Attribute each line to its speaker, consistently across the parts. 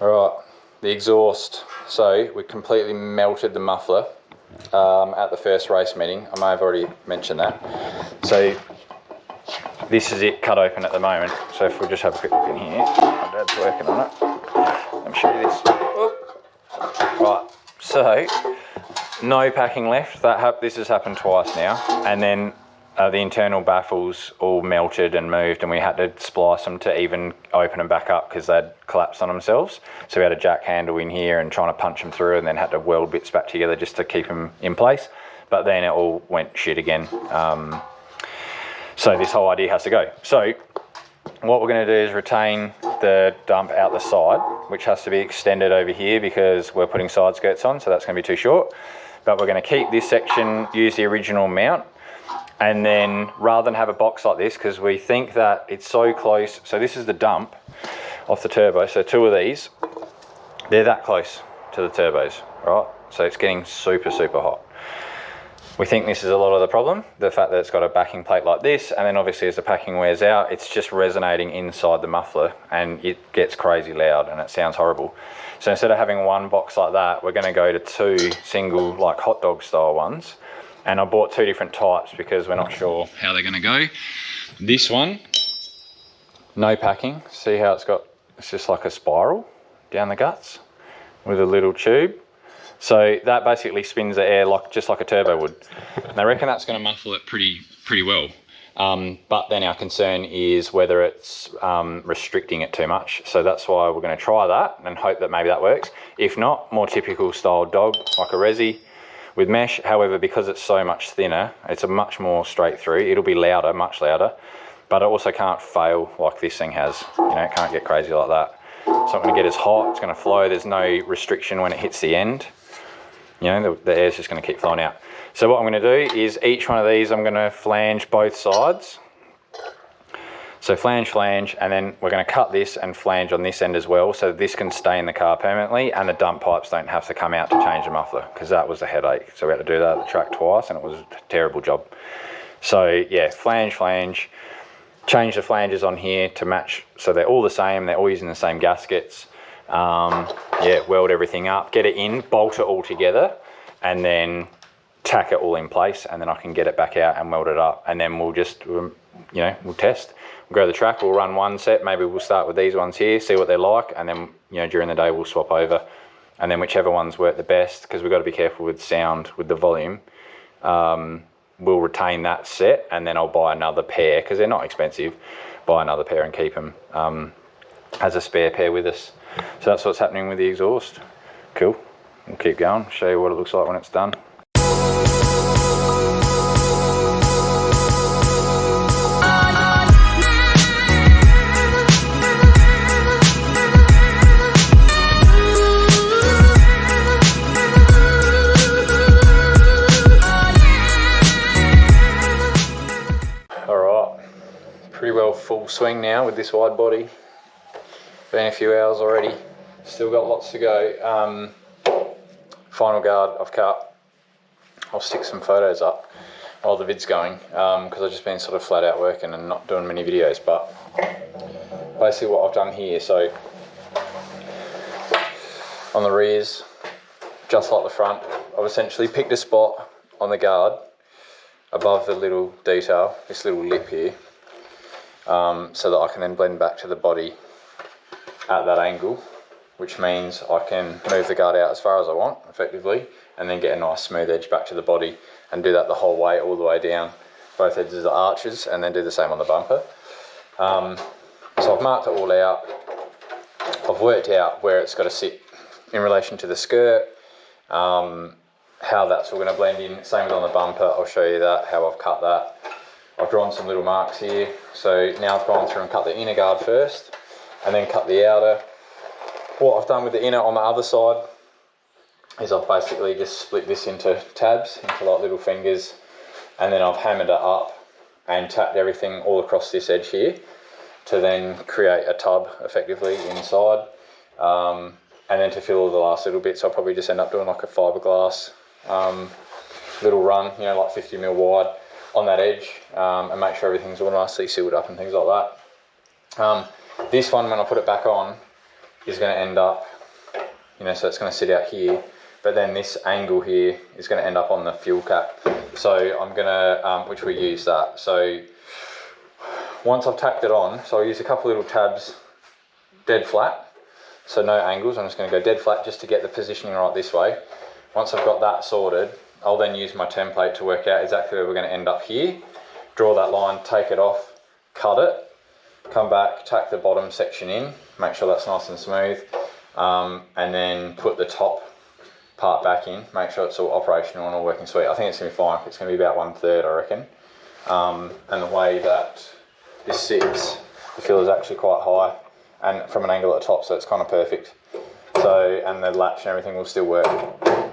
Speaker 1: Alright, the exhaust. So we completely melted the muffler at the first race meeting. I may have already mentioned that. So this is it cut open at the moment. So if we just have a quick look in here, my dad's working on it. Let me show you this. Right, so no packing left. This has happened twice now, and then the internal baffles all melted and moved, and we had to splice them to even open them back up because they'd collapsed on themselves. So we had a jack handle in here and trying to punch them through, and then had to weld bits back together just to keep them in place. But then it all went shit again. So this whole idea has to go. So what we're going to do is retain the dump out the side, which has to be extended over here because we're putting side skirts on, so that's going to be too short. But we're going to keep this section, use the original mount, and then rather than have a box like this, because we think that it's so close, so this is the dump off the turbo, so two of these, they're that close to the turbos, right? So it's getting super, super hot. We think this is a lot of the problem, the fact that it's got a backing plate like this, and then obviously as the packing wears out, it's just resonating inside the muffler and it gets crazy loud and it sounds horrible. So instead of having one box like that, we're going to go to two single, like hot dog style ones. And I bought two different types because we're not sure how they're going to go. This one, no packing. See how it's just like a spiral down the guts with a little tube. So that basically spins the air just like a turbo would. And I reckon that's going to muffle it pretty well. But then our concern is whether it's restricting it too much. So that's why we're going to try that and hope that maybe that works. If not, more typical style dog, like a resi with mesh. However, because it's so much thinner, it's a much more straight through. It'll be louder, much louder, but it also can't fail like this thing has. You know, it can't get crazy like that. It's not going to get as hot, it's going to flow. There's no restriction when it hits the end. You know, the air's just going to keep flowing out. So what I'm going to do is each one of these, I'm going to flange both sides. So flange, and then we're going to cut this and flange on this end as well, so this can stay in the car permanently and the dump pipes don't have to come out to change the muffler, because that was a headache. So we had to do that at the track twice and it was a terrible job. So yeah, flange, change the flanges on here to match, so they're all the same, they're all using the same gaskets. Yeah, weld everything up, get it in, bolt it all together, and then tack it all in place, and then I can get it back out and weld it up, and then we'll just, you know, we'll test. We'll go to the track, we'll run one set, maybe we'll start with these ones here, see what they're like, and then, you know, during the day we'll swap over, and then whichever ones work the best, because we've got to be careful with sound, with the volume, we'll retain that set, and then I'll buy another pair, because they're not expensive, buy another pair and keep them as a spare pair with us. So that's what's happening with the exhaust. Cool, we'll keep going, show you what it looks like when it's done. Alright, pretty well full swing now with this wide body. Been a few hours already, still got lots to go. Final guard I've cut. I'll stick some photos up while the vid's going, because I've just been sort of flat out working and not doing many videos. But basically what I've done here, so on the rears, just like the front, I've essentially picked a spot on the guard above the little detail, this little lip here, so that I can then blend back to the body at that angle, which means I can move the guard out as far as I want effectively, and then get a nice smooth edge back to the body, and do that the whole way, all the way down both edges of the arches, and then do the same on the bumper. So I've marked it all out. I've worked out where it's got to sit in relation to the skirt, how that's all going to blend in. Same as on the bumper, I'll show you that, how I've cut that. I've drawn some little marks here. So now I've gone through and cut the inner guard first, and then cut the outer. What I've done with the inner on the other side is I've basically just split this into tabs, into like little fingers, and then I've hammered it up and tapped everything all across this edge here to then create a tub effectively inside. And then to fill all the last little bits, I'll probably just end up doing like a fiberglass little run, you know, like 50mm wide on that edge, and make sure everything's all nicely sealed up and things like that. This one, when I put it back on, is going to end up you know, so it's going to sit out here, but then this angle here is going to end up on the fuel cap. So I'm going to, which we use that. So once I've tacked it on, so I'll use a couple little tabs dead flat, so no angles. I'm just going to go dead flat just to get the positioning right this way. Once I've got that sorted, I'll then use my template to work out exactly where we're going to end up here, draw that line, take it off, cut it, come back, tack the bottom section in, make sure that's nice and smooth, and then put the top part back in, make sure it's all operational and all working sweet. I think it's going to be fine. It's going to be about 1/3, I reckon. And the way that this sits, the filler is actually quite high and from an angle at the top, so it's kind of perfect. So, and the latch and everything will still work,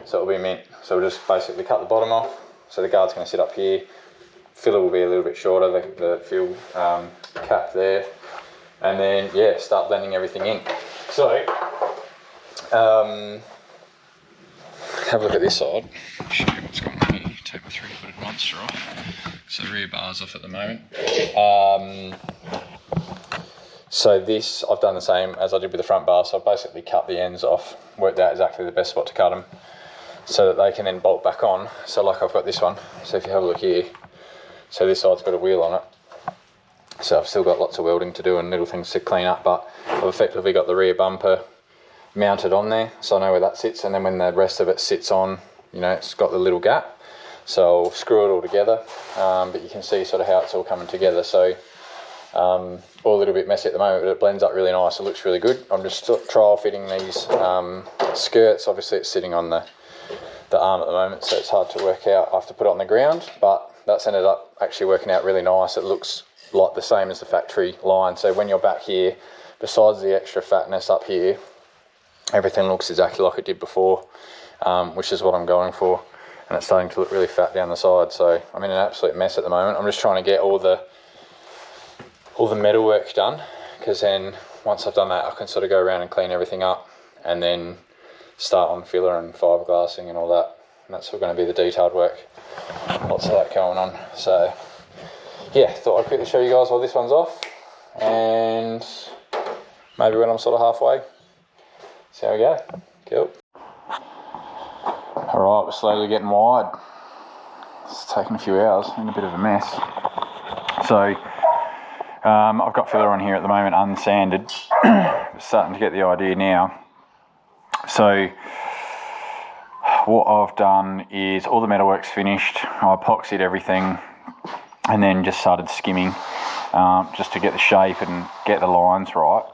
Speaker 1: so it'll be mint. So we'll just basically cut the bottom off, so the guard's going to sit up here, filler will be a little bit shorter, the fuel cap there, and then yeah, start blending everything in. So have a look at this side, show you what's going on here. Take my 3-footed monster off, so the rear bar's off at the moment. So this, I've done the same as I did with the front bar, so I've basically cut the ends off, worked out exactly the best spot to cut them, so that they can then bolt back on. So like I've got this one, so if you have a look here, so this side's got a wheel on it, so I've still got lots of welding to do and little things to clean up, but I've effectively got the rear bumper mounted on there, so I know where that sits, and then when the rest of it sits on, you know, it's got the little gap, so I'll screw it all together, but you can see sort of how it's all coming together. So all a little bit messy at the moment, but it blends up really nice, it looks really good. I'm just trial fitting these skirts. Obviously it's sitting on the arm at the moment, so it's hard to work out. I have to put it on the ground, but that's ended up actually working out really nice. It looks like the same as the factory line, so when you're back here, besides the extra fatness up here, everything looks exactly like it did before, which is what I'm going for, and it's starting to look really fat down the side. So I'm in an absolute mess at the moment. I'm just trying to get all the metalwork done, because then once I've done that, I can sort of go around and clean everything up and then start on filler and fiberglassing and all that, and that's going to be the detailed work. Lots of that going on. So yeah, thought I'd quickly show you guys while this one's off, and maybe when I'm sort of halfway, see how we go. Cool. Alright, we're slowly getting wide. It's taken a few hours, in a bit of a mess. So I've got filler on here at the moment unsanded. Starting to get the idea now. So what I've done is all the metalwork's finished. I epoxied everything and then just started skimming just to get the shape and get the lines right.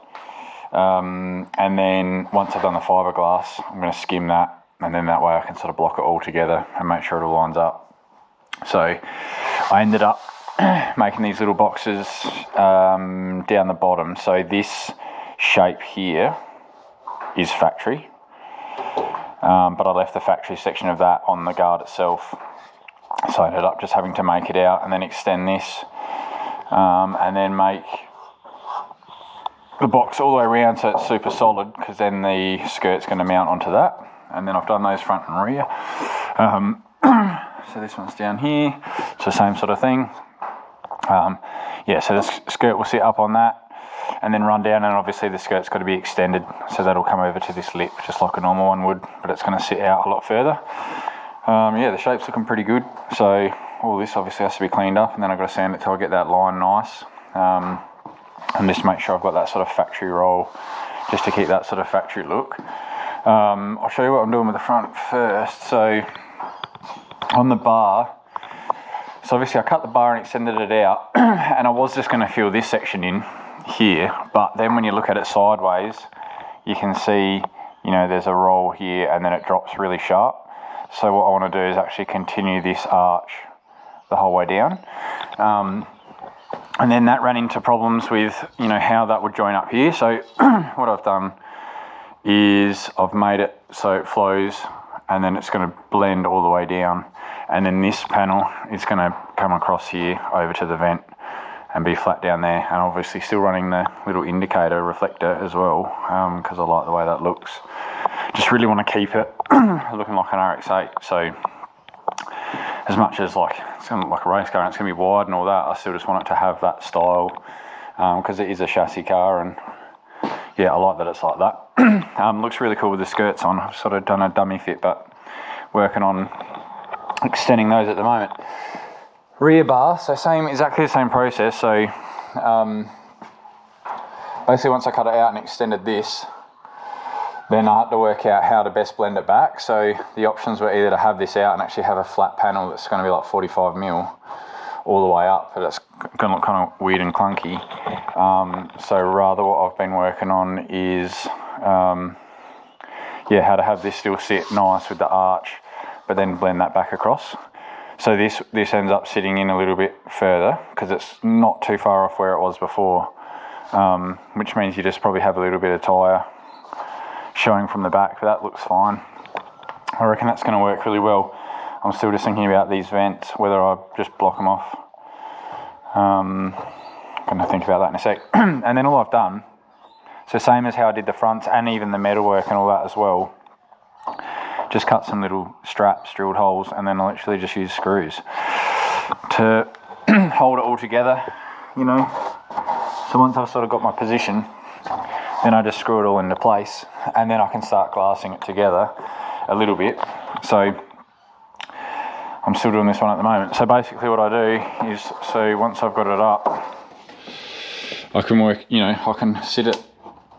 Speaker 1: And then once I've done the fiberglass, I'm going to skim that, and then that way I can sort of block it all together and make sure it all lines up. So I ended up making these little boxes down the bottom. So this shape here is factory, but I left the factory section of that on the guard itself. So I ended up just having to make it out and then extend this, and then make the box all the way around so it's super solid, because then the skirt's going to mount onto that. And then I've done those front and rear. So this one's down here. It's the same sort of thing. Yeah, so the skirt will sit up on that and then run down, and obviously the skirt's got to be extended, so that'll come over to this lip just like a normal one would, but it's going to sit out a lot further. Yeah, the shape's looking pretty good. So all this obviously has to be cleaned up, and then I've got to sand it till I get that line nice. And just make sure I've got that sort of factory roll, just to keep that sort of factory look. I'll show you what I'm doing with the front first. So on the bar, so obviously I cut the bar and extended it out, and I was just going to fill this section in here, but then when you look at it sideways, you can see, you know, there's a roll here and then it drops really sharp. So what I want to do is actually continue this arch the whole way down. And then that ran into problems with, you know, how that would join up here. So what I've done is I've made it so it flows, and then it's going to blend all the way down. And then this panel is going to come across here over to the vent and be flat down there. And obviously still running the little indicator reflector as well, because I like the way that looks. Just really want to keep it looking like an RX8. So as much as like it's going to look like a race car and it's going to be wide and all that, I still just want it to have that style, because it is a chassis car, and yeah, I like that it's like that. Looks really cool with the skirts on. I've sort of done a dummy fit, but working on extending those at the moment. Rear bar, so exactly the same process. So basically once I cut it out and extended this, then I had to work out how to best blend it back. So the options were either to have this out and actually have a flat panel that's going to be like 45mm all the way up, but it's going to look kind of weird and clunky. So rather what I've been working on is yeah, how to have this still sit nice with the arch, but then blend that back across. So this ends up sitting in a little bit further because it's not too far off where it was before, which means you just probably have a little bit of tyre showing from the back, but that looks fine. I reckon that's going to work really well. I'm still just thinking about these vents, whether I just block them off. I'm going to think about that in a sec. And then all I've done, so same as how I did the fronts and even the metalwork and all that as well, just cut some little straps, drilled holes, and then I literally just use screws to hold it all together, you know. So once I've sort of got my position, then I just screw it all into place, and then I can start glassing it together a little bit. So I'm still doing this one at the moment. So basically what I do is, so once I've got it up, I can work, you know, I can sit it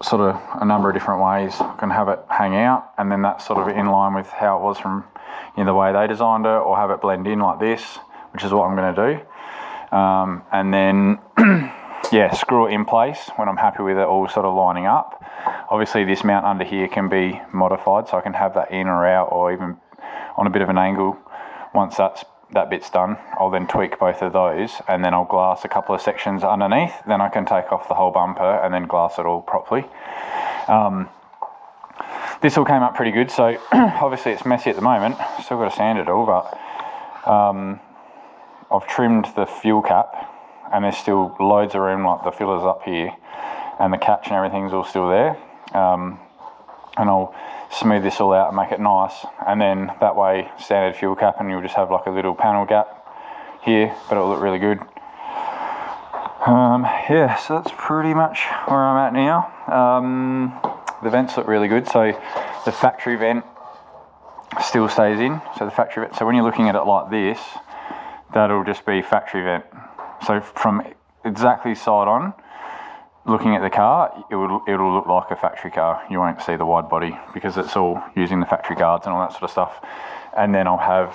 Speaker 1: sort of a number of different ways. I can have it hang out, and then that's sort of in line with how it was from, you know, the way they designed it, or have it blend in like this, which is what I'm going to do. And then yeah, screw it in place when I'm happy with it all sort of lining up. Obviously this mount under here can be modified, so I can have that in or out, or even on a bit of an angle. Once that bit's done, I'll then tweak both of those, and then I'll glass a couple of sections underneath. Then I can take off the whole bumper and then glass it all properly. This all came up pretty good, so obviously it's messy at the moment. Still got to sand it all, but I've trimmed the fuel cap, and there's still loads of room, like the fillers up here, and the catch and everything's all still there. And I'll smooth this all out and make it nice, and then that way standard fuel cap, and you'll just have like a little panel gap here, but it'll look really good. Yeah, so that's pretty much where I'm at now. The vents look really good, so the factory vent still stays in. So the factory vent, so when you're looking at it like this, that'll just be factory vent. So from exactly side on, looking at the car, it'll look like a factory car. You won't see the wide body because it's all using the factory guards and all that sort of stuff. And then I'll have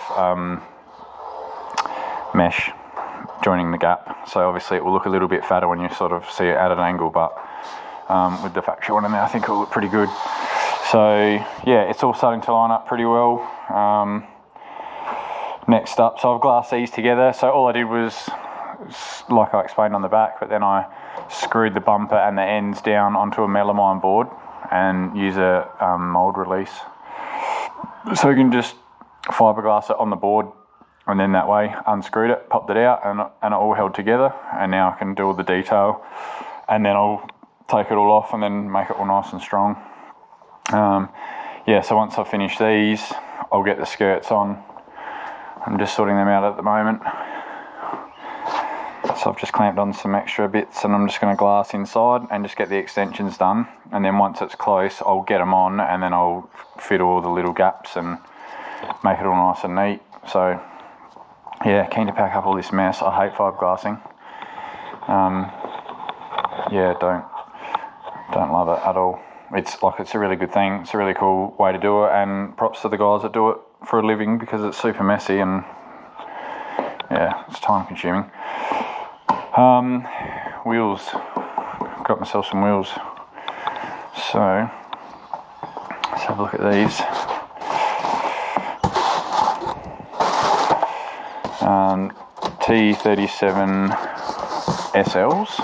Speaker 1: mesh joining the gap. So obviously it will look a little bit fatter when you sort of see it at an angle, but with the factory one in there, I think it'll look pretty good. So yeah, it's all starting to line up pretty well. Next up, so I've glassed these together. So all I did was, like I explained on the back, but then I screwed the bumper and the ends down onto a melamine board and use a mold release. So you can just fiberglass it on the board, and then that way unscrewed it, popped it out, and it all held together. And now I can do all the detail, and then I'll take it all off and then make it all nice and strong. Yeah, so once I finish these, I'll get the skirts on. I'm just sorting them out at the moment. So I've just clamped on some extra bits, and I'm just going to glass inside and just get the extensions done. And then once it's close, I'll get them on, and then I'll fit all the little gaps and make it all nice and neat. So yeah, keen to pack up all this mess. I hate fiberglassing. Yeah, don't love it at all. It's a really good thing. It's a really cool way to do it, and props to the guys that do it for a living, because it's super messy and yeah, it's time consuming. Wheels, got myself some wheels, so let's have a look at these. T37 SLs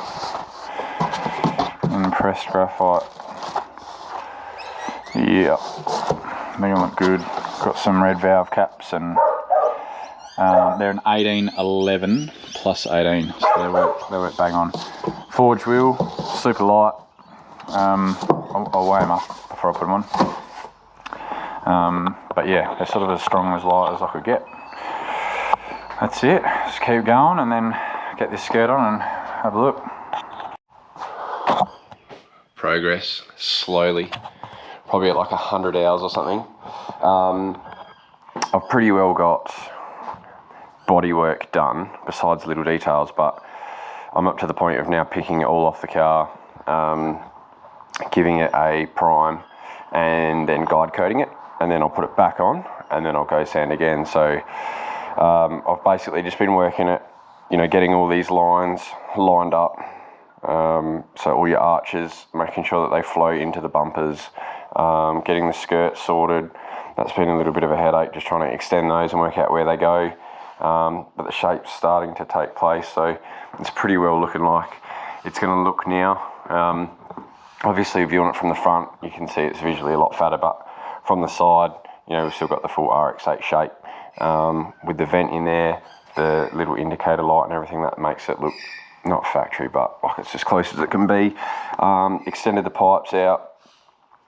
Speaker 1: in pressed graphite. Yeah, they look good. Got some red valve caps, and they're an 1811 plus 18, so they work bang on. Forged wheel, super light. I'll weigh them up before I put them on. But yeah, they're sort of as strong as light as I could get. That's it. Just keep going, and then get this skirt on and have a look.
Speaker 2: progress slowly, probably at like 100 hours or something. I've pretty well got bodywork done besides little details, but I'm up to the point of now picking it all off the car, giving it a prime and then guide coating it, and then I'll put it back on and then I'll go sand again. So I've basically just been working it, you know, getting all these lines lined up, so all your arches, making sure that they flow into the bumpers, getting the skirts sorted. That's been a little bit of a headache, just trying to extend those and work out where they go, but the shape's starting to take place, so it's pretty well looking like it's going to look now. Obviously viewing it from the front, you can see it's visually a lot fatter, but from the side, you know, we've still got the full RX8 shape, with the vent in there, the little indicator light and everything. That makes it look not factory, but like it's as close as it can be. Extended the pipes out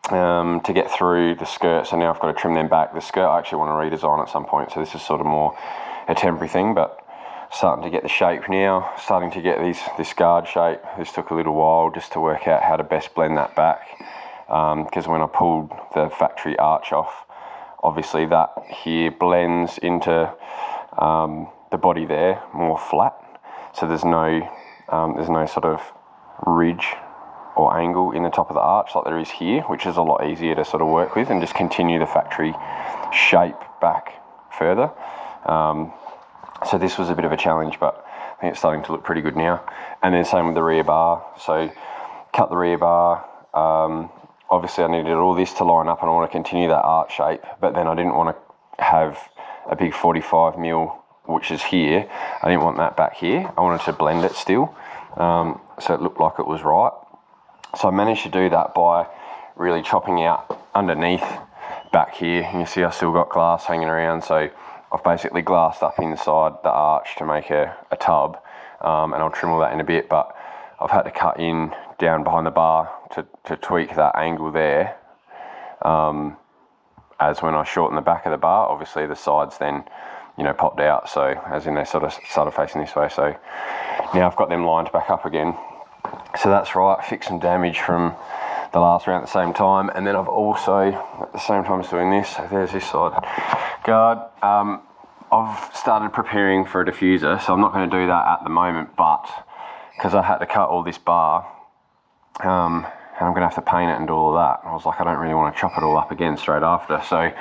Speaker 2: to get through the skirts, and now I've got to trim them back. The skirt I actually want to redesign at some point, so this is sort of more a temporary thing, but starting to get the shape now, starting to get this guard shape. This took a little while just to work out how to best blend that back, because when I pulled the factory arch off, obviously that here blends into the body there more flat, so there's no sort of ridge or angle in the top of the arch like there is here, which is a lot easier to sort of work with and just continue the factory shape back further. So this was a bit of a challenge, but I think it's starting to look pretty good now. And then same with the rear bar. So cut the rear bar. Obviously I needed all this to line up and I want to continue that arch shape, but then I didn't want to have a big 45mm, which is here. I didn't want that back here. I wanted to blend it still, so it looked like it was right. So I managed to do that by really chopping out underneath back here. And you see I still got glass hanging around, so I've basically glassed up inside the arch to make a tub, and I'll trim all that in a bit, but I've had to cut in down behind the bar to tweak that angle there, as when I shorten the back of the bar, obviously the sides then, you know, popped out, so as in they sort of started facing this way. So now I've got them lined back up again. So that's right, fixed some damage from the last round at the same time, and then I've also, at the same time as doing this, there's this side guard, I've started preparing for a diffuser, so I'm not going to do that at the moment, but because I had to cut all this bar, and I'm going to have to paint it and do all that, I was like, I don't really want to chop it all up again straight after. So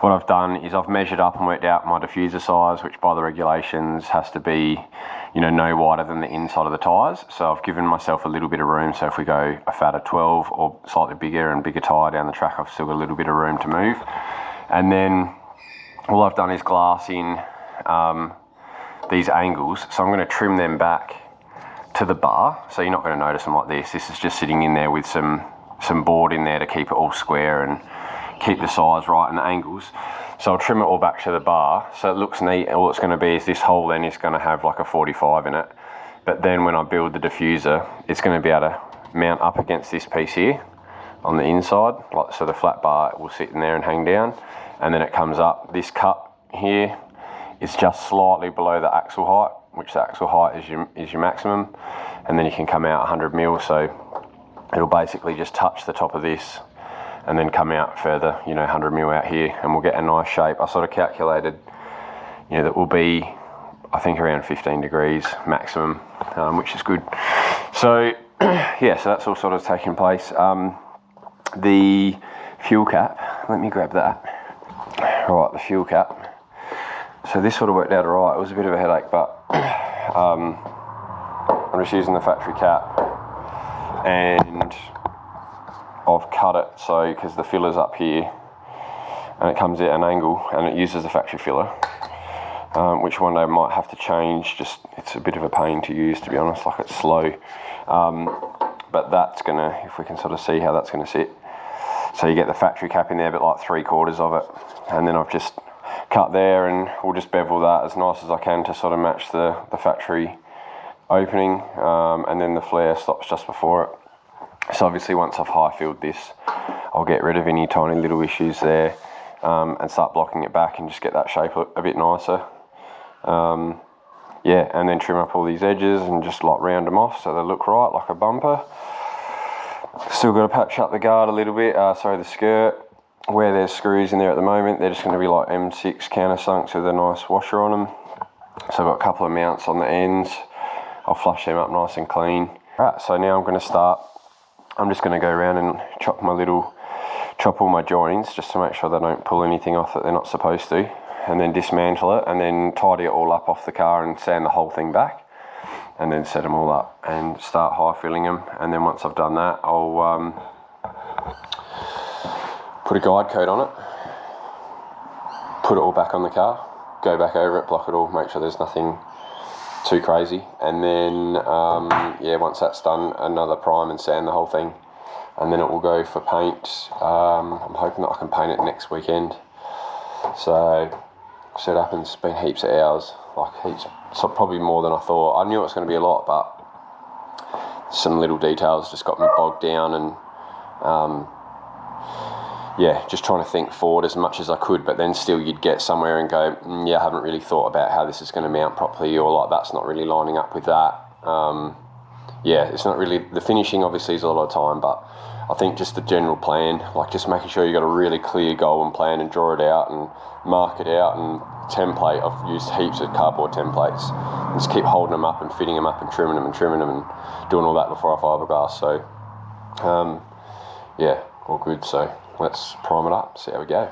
Speaker 2: what I've done is I've measured up and worked out my diffuser size, which by the regulations has to be, you know, no wider than the inside of the tyres. So I've given myself a little bit of room, so if we go a fatter 12 or slightly bigger and bigger tyre down the track, I've still got a little bit of room to move. And then all I've done is glass in these angles, so I'm going to trim them back to the bar, so you're not going to notice them like this. This is just sitting in there with some board in there to keep it all square and keep the size right and the angles. So I'll trim it all back to the bar so it looks neat. All it's going to be is this hole then is going to have like a 45 in it, but then when I build the diffuser, it's going to be able to mount up against this piece here on the inside, like so the flat bar will sit in there and hang down, and then it comes up. This cut here is just slightly below the axle height, which the axle height is your maximum, and then you can come out 100mm, so it'll basically just touch the top of this and then come out further, you know, 100mm out here, and we'll get a nice shape. I sort of calculated, you know, that will be, I think, around 15 degrees maximum, which is good. So yeah, so that's all sort of taking place. The fuel cap, let me grab that. Right, the fuel cap. So this sort of worked out alright. It was a bit of a headache, but I'm just using the factory cap, and I've cut it so, because the filler's up here and it comes at an angle and it uses the factory filler, which one day I might have to change. Just, it's a bit of a pain to use, to be honest, like it's slow, but that's gonna, if we can sort of see how that's gonna sit. So you get the factory cap in there, but like 3/4 of it, and then I've just cut there, and we'll just bevel that as nice as I can to sort of match the factory opening, and then the flare stops just before it. So obviously once I've high filled this, I'll get rid of any tiny little issues there, and start blocking it back and just get that shape a bit nicer. Yeah, and then trim up all these edges and just like round them off so they look right, like a bumper. Still got to patch up the guard a little bit, sorry, the skirt. Where there's screws in there at the moment, they're just going to be like M6 countersunks with a nice washer on them. So I've got a couple of mounts on the ends. I'll flush them up nice and clean. Right, so now I'm going to start. I'm just going to go around and chop all my joints just to make sure they don't pull anything off that they're not supposed to, and then dismantle it and then tidy it all up off the car and sand the whole thing back, and then set them all up and start high filling them. And then once I've done that, I'll put a guide coat on it, put it all back on the car, go back over it, block it all, make sure there's nothing too crazy, and then yeah, once that's done, another prime and sand the whole thing, and then it will go for paint. I'm hoping that I can paint it next weekend. So set up, and it's been heaps of hours, like heaps, so probably more than I thought. I knew it was going to be a lot, but some little details just got me bogged down, and yeah, just trying to think forward as much as I could, but then still you'd get somewhere and go, yeah, I haven't really thought about how this is going to mount properly, or like that's not really lining up with that. Yeah, it's not really, the finishing obviously is a lot of time, but I think just the general plan, like just making sure you got a really clear goal and plan and draw it out and mark it out, and template. I've used heaps of cardboard templates, just keep holding them up and fitting them up and trimming them and doing all that before I fiberglass. So yeah, all good. So let's prime it up, see how we go.